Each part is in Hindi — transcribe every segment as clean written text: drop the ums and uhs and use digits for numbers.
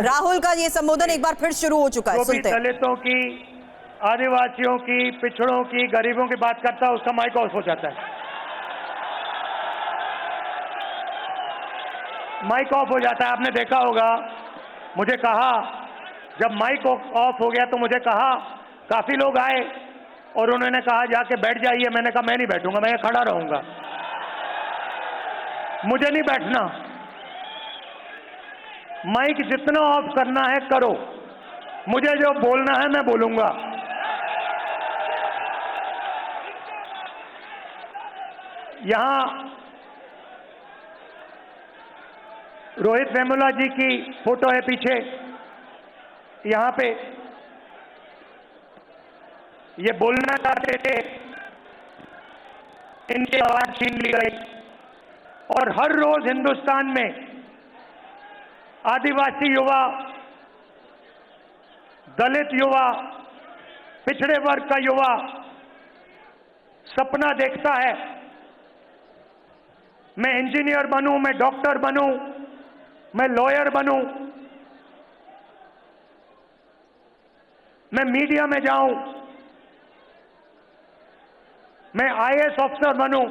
राहुल का ये संबोधन एक बार फिर शुरू हो चुका है, जो भी सुनते हैं। दलितों की, आदिवासियों की, पिछड़ों की, गरीबों की बात करता है, उसका माइक ऑफ हो जाता है। माइक ऑफ हो जाता है। आपने देखा होगा, मुझे कहा, जब माइक ऑफ हो गया तो मुझे कहा, काफी लोग आए और उन्होंने कहा जाके बैठ जाइए। मैंने कहा मैं नहीं बैठूंगा, मैं खड़ा रहूंगा, मुझे नहीं बैठना। माइक जितना ऑफ करना है करो, मुझे जो बोलना है मैं बोलूंगा। यहां रोहित वेमुला जी की फोटो है पीछे, यहां पे ये बोलना चाहते थे, इनकी आवाज छीन ली गई। और हर रोज हिंदुस्तान में आदिवासी युवा, दलित युवा, पिछड़े वर्ग का युवा सपना देखता है, मैं इंजीनियर बनूं, मैं डॉक्टर बनूं, मैं लॉयर बनूं, मैं मीडिया में जाऊं, मैं आईएएस ऑफिसर बनूं।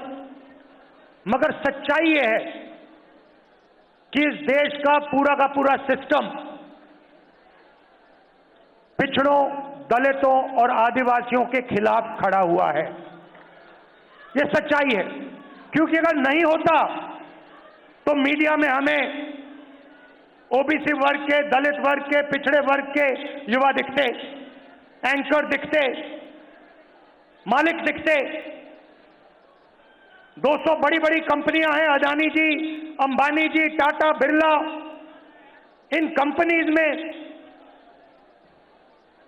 मगर सच्चाई यह है कि इस देश का पूरा सिस्टम पिछड़ों, दलितों और आदिवासियों के खिलाफ खड़ा हुआ है। यह सच्चाई है, क्योंकि अगर नहीं होता तो मीडिया में हमें ओबीसी वर्ग के, दलित वर्ग के, पिछड़े वर्ग के युवा दिखते, एंकर दिखते, मालिक दिखते। 200 बड़ी बड़ी कंपनियां हैं, अदानी जी, अंबानी जी, टाटा, बिरला। इन कंपनीज में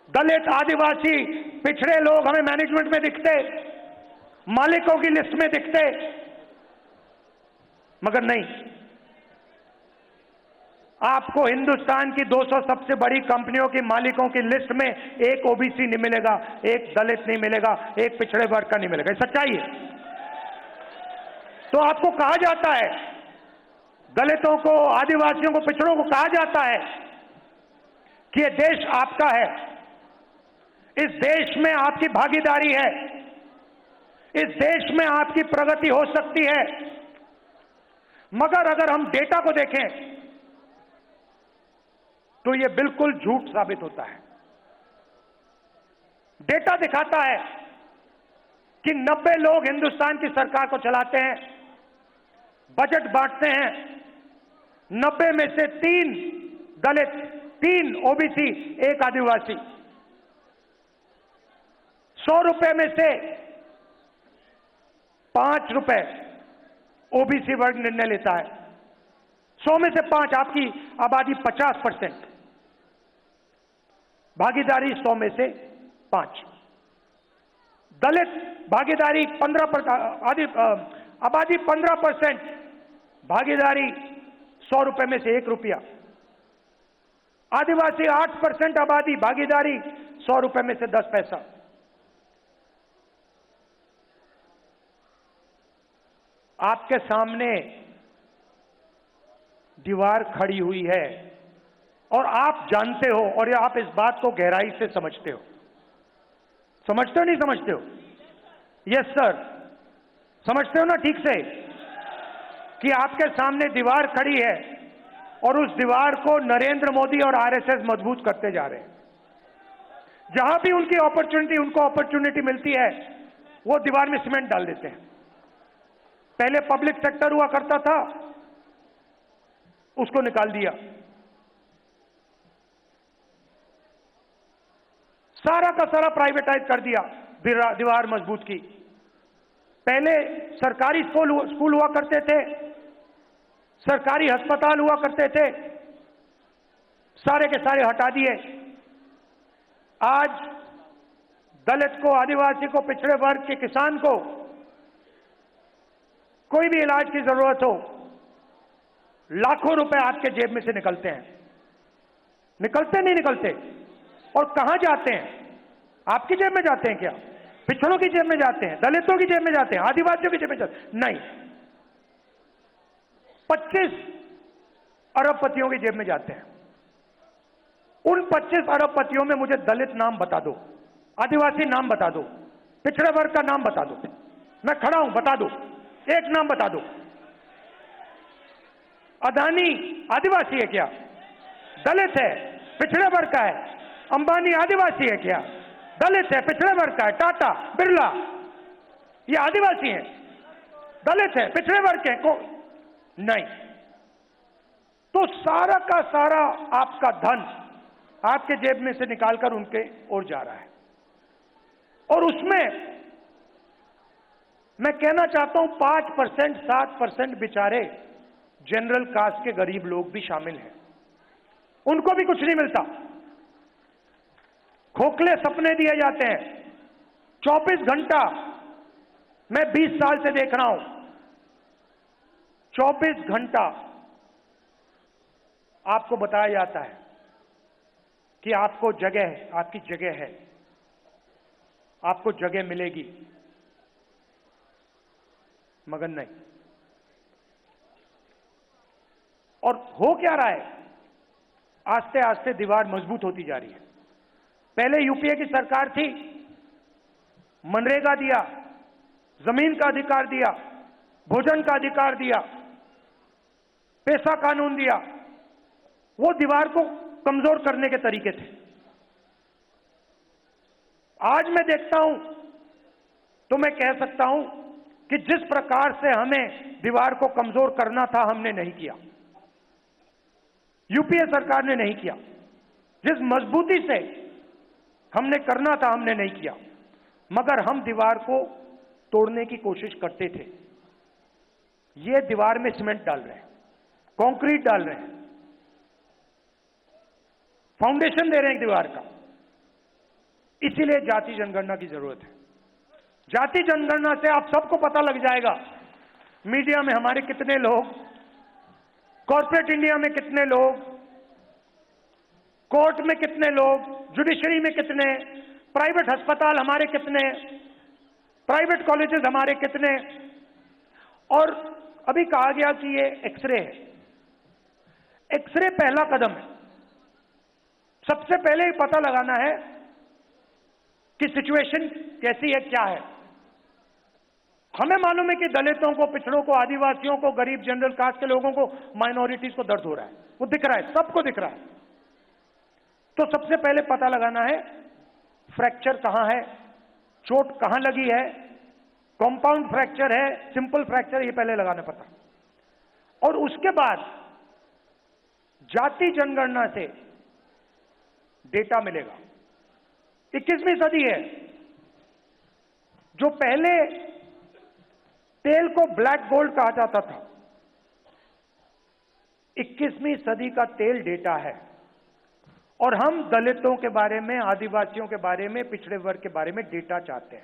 दलित, आदिवासी, पिछड़े लोग हमें मैनेजमेंट में दिखते, मालिकों की लिस्ट में दिखते। मगर नहीं, आपको हिंदुस्तान की 200 सबसे बड़ी कंपनियों की मालिकों की लिस्ट में एक ओबीसी नहीं मिलेगा, एक दलित नहीं मिलेगा, एक पिछड़े वर्ग का नहीं मिलेगा। ये सच्चाई है। तो आपको कहा जाता है, दलितों को, आदिवासियों को, पिछड़ों को कहा जाता है कि यह देश आपका है, इस देश में आपकी भागीदारी है, इस देश में आपकी प्रगति हो सकती है। मगर अगर हम डेटा को देखें तो यह बिल्कुल झूठ साबित होता है। डेटा दिखाता है कि 90 लोग हिंदुस्तान की सरकार को चलाते हैं, बजट बांटते हैं। 90 में से 3 दलित, 3 ओबीसी, 1 आदिवासी। 100 रुपए में से 5 रुपए ओबीसी वर्ग निर्णय लेता है। 100 में से 5, आपकी आबादी 50%, भागीदारी 100 में से 5। दलित भागीदारी 15%, आबादी 15%, भागीदारी 100 रुपए में से 1 रुपया। आदिवासी 8% आबादी, भागीदारी 100 रुपए में से 10 पैसा। आपके सामने दीवार खड़ी हुई है और आप जानते हो, और ये आप इस बात को गहराई से समझते हो। समझते हो नहीं समझते हो? यस सर, समझते हो ना ठीक से कि आपके सामने दीवार खड़ी है और उस दीवार को नरेंद्र मोदी और आरएसएस मजबूत करते जा रहे हैं। जहां भी उनको अपॉर्चुनिटी मिलती है, वो दीवार में सीमेंट डाल देते हैं। पहले पब्लिक सेक्टर हुआ करता था, उसको निकाल दिया, सारा का सारा प्राइवेटाइज कर दिया, दीवार मजबूत की। पहले सरकारी स्कूल हुआ करते थे, सरकारी अस्पताल हुआ करते थे, सारे के सारे हटा दिए। आज दलित को, आदिवासी को, पिछड़े वर्ग के किसान को कोई भी इलाज की जरूरत हो, लाखों रुपए आपके जेब में से निकलते हैं। निकलते नहीं निकलते? और कहां जाते हैं? आपकी जेब में जाते हैं क्या? पिछड़ों की जेब में जाते हैं? दलितों की जेब में जाते हैं? आदिवासियों की जेब में जाते हैं? नहीं, 25 अरबपतियों की जेब में जाते हैं। उन 25 अरबपतियों में मुझे दलित नाम बता दो, आदिवासी नाम बता दो, पिछड़े वर्ग का नाम बता दो। मैं खड़ा हूं, बता दो, एक नाम बता दो। अदानी आदिवासी है क्या? दलित है, पिछड़े वर्ग का है। अंबानी आदिवासी है क्या? दलित है, पिछड़े वर्ग का है। टाटा, बिरला, ये आदिवासी हैं, दलित है, पिछड़े वर्ग के को नहीं। तो सारा का सारा आपका धन आपके जेब में से निकालकर उनके ओर जा रहा है। और उसमें मैं कहना चाहता हूं 5%, 7% बेचारे जनरल कास्ट के गरीब लोग भी शामिल हैं, उनको भी कुछ नहीं मिलता। खोखले सपने दिए जाते हैं। 24 घंटा मैं 20 साल से देख रहा हूं, 24 घंटा आपको बताया जाता है कि आपको जगह है, आपकी जगह है, आपको जगह मिलेगी, मगर नहीं। और हो क्या रहा है? आस्ते आस्ते दीवार मजबूत होती जा रही है। पहले यूपीए की सरकार थी, मनरेगा दिया, जमीन का अधिकार दिया, भोजन का अधिकार दिया, पैसा कानून दिया, वो दीवार को कमजोर करने के तरीके थे। आज मैं देखता हूं तो मैं कह सकता हूं कि जिस प्रकार से हमें दीवार को कमजोर करना था, हमने नहीं किया, यूपीए सरकार ने नहीं किया। जिस मजबूती से हमने करना था, हमने नहीं किया, मगर हम दीवार को तोड़ने की कोशिश करते थे। ये दीवार में सीमेंट डाल रहे हैं, कंक्रीट डाल रहे हैं, फाउंडेशन दे रहे हैं दीवार का। इसीलिए जाति जनगणना की जरूरत है। जाति जनगणना से आप सबको पता लग जाएगा, मीडिया में हमारे कितने लोग, कॉर्पोरेट इंडिया में कितने लोग, कोर्ट में कितने लोग, जुडिशरी में कितने, प्राइवेट अस्पताल हमारे कितने, प्राइवेट कॉलेजेस हमारे कितने। और अभी कहा गया कि ये एक्सरे है। एक्सरे पहला कदम है। सबसे पहले ही पता लगाना है कि सिचुएशन कैसी है, क्या है। हमें मालूम है कि दलितों को, पिछड़ों को, आदिवासियों को, गरीब जनरल कास्ट के लोगों को, माइनॉरिटीज को दर्द हो रहा है, वो दिख रहा है, सबको दिख रहा है। तो सबसे पहले पता लगाना है फ्रैक्चर कहां है, चोट कहां लगी है, कंपाउंड फ्रैक्चर है, सिंपल फ्रैक्चर, ये पहले लगाना पड़ता। और उसके बाद जाति जनगणना से डेटा मिलेगा। 21वीं सदी है। जो पहले तेल को ब्लैक गोल्ड कहा जाता था, 21वीं सदी का तेल डेटा है। और हम दलितों के बारे में, आदिवासियों के बारे में, पिछड़े वर्ग के बारे में डेटा चाहते हैं।